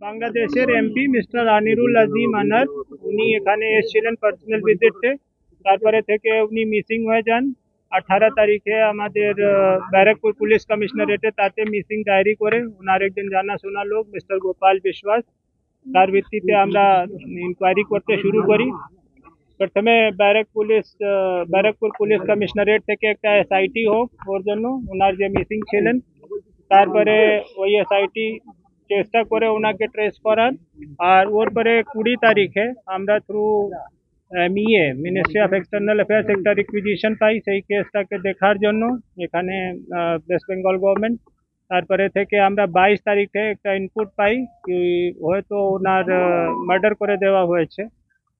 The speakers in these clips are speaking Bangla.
বাংলাদেশের এমপি মিস্টার আনিরুল আজিম আনার উনি এখানে এসেছিলেন পার্সোনাল ভিজিটে। তারপরে থেকে উনি মিসিং হয়ে যান। 18 তারিখে আমাদের ব্যারাকপুর পুলিশ কমিশনারেটে তাতে মিসিং ডায়েরি করে ওনার একজন জানাশোনা লোক মিস্টার গোপাল বিশ্বাস, তার ভিত্তিতে আমরা ইনকোয়ারি করতে শুরু করি। প্রথমে ব্যারাকপুর পুলিশ কমিশনারেট থেকে একটা এসআইটি হোক ওর জন্য, ওনার যে মিসিং ছিলেন। তারপরে ওই এসআইটি চেষ্টা করে ওনাকে ট্রেস করার। আর ওর পরে 20 তারিখে আমরা through ministry of external affairs একটা রিকুইজিশন পাই সেই কেসটাকে দেখার জন্য এখানে ওয়েস্ট বেঙ্গল গভর্নমেন্ট। তারপরে থেকে আমরা 22 তারিখে একটা ইনপুট পাই কি হয়তো ওনার মার্ডার করে দেওয়া হয়েছে।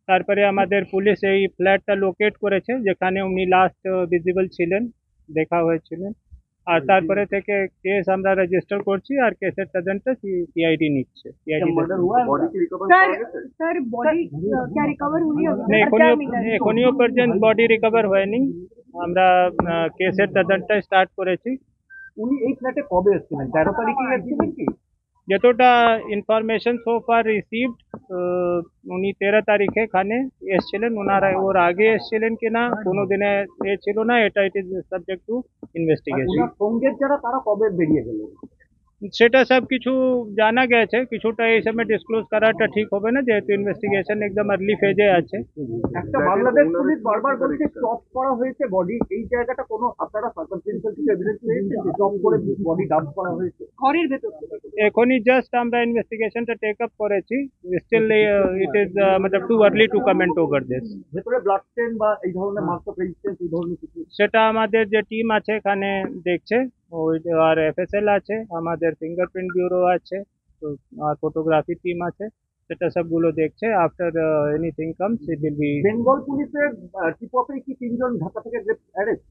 তারপরে আমাদের পুলিশ এই ফ্ল্যাটটা লোকেট করেছে যেখানে উনি লাস্ট ভিজিবল ছিলেন, দেখা হয়েছিলেন। আর তারপরে থেকে কেস আমরা রেজিস্টার করছি আর কেসের তদন্ত सीआईडी নিচ্ছে। सर बॉडी क्या रिकवर हुई है? এখনিও পর্যন্ত বডি রিকভার হয়নি। আমরা কেসের তদন্ত স্টার্ট করেছি। উনি এই ফ্ল্যাটে কবে এসেছিলেন? 13 তারিখে এসেছিলেন কি? যতটা ইনফরমেশন সো ফার রিসিভড উনি 13 তারিখে এখানে এসেছিলেন। ওনারা ওর আগে এসেছিলেন কিনা কোনো দিনে এ ছিল না, এটা it is subject to investigation. ওনার সঙ্গের যারা তারা কবে বেরিয়ে গেলেন? সেটা সব কিছু জানা গেছে, কিছুটা এই সময় ডিসক্লোজ করাটা ঠিক হবে না যেহেতু ইনভেস্টিগেশন একদম আর্লি ফেজে আছে। একটা বাংলাদেশ পুলিশ বারবার বলছে স্টপ করা হয়েছে বডি, এই জায়গাটা কোনো আপনারা সার্কামস্টেন্সিয়াল কিছু এভিডেন্স পেয়েছেন যে স্টপ করে বডি ডাম্প করা হয়েছে ঘরের ভেতর? এখনই জাস্ট আমরা ইনভেস্টিগেশনটা টেক আপ করেছি। স্টিল ইট ইজ मतलब too early two comment over this. ভেতরে ব্লাড স্টেন বা এই ধরনের মার্কস অফ রেজিস্ট্যান্স এই ধরনের কিছু? সেটা আমাদের যে টিম আছে এখানে দেখছে, ওই আর এফএসএল আছে, আমাদের ফিঙ্গারপ্রিন্ট ব্যুরো আছে, তো আর ফটোগ্রাফি টিম আছে, সেটা সবগুলো দেখছে। After anything comes it will be. Bengal পুলিশের টিপ অফে কি 3 জন ঢাকা থেকে অ্যারেস্ট?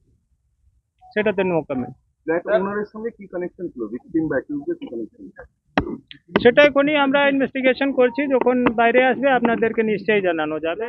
সেটাতে নো কমেন্ট। ফ্ল্যাট ওনারের সঙ্গে কি কানেকশন ছিল? ভিকটিম বা অ্যাকিউজের কি কানেকশন? সেটা এখনই আমরা ইনভেস্টিগেশন করছি, যখন বাইরে আসবে আপনাদেরকে নিশ্চয়ই জানানো যাবে।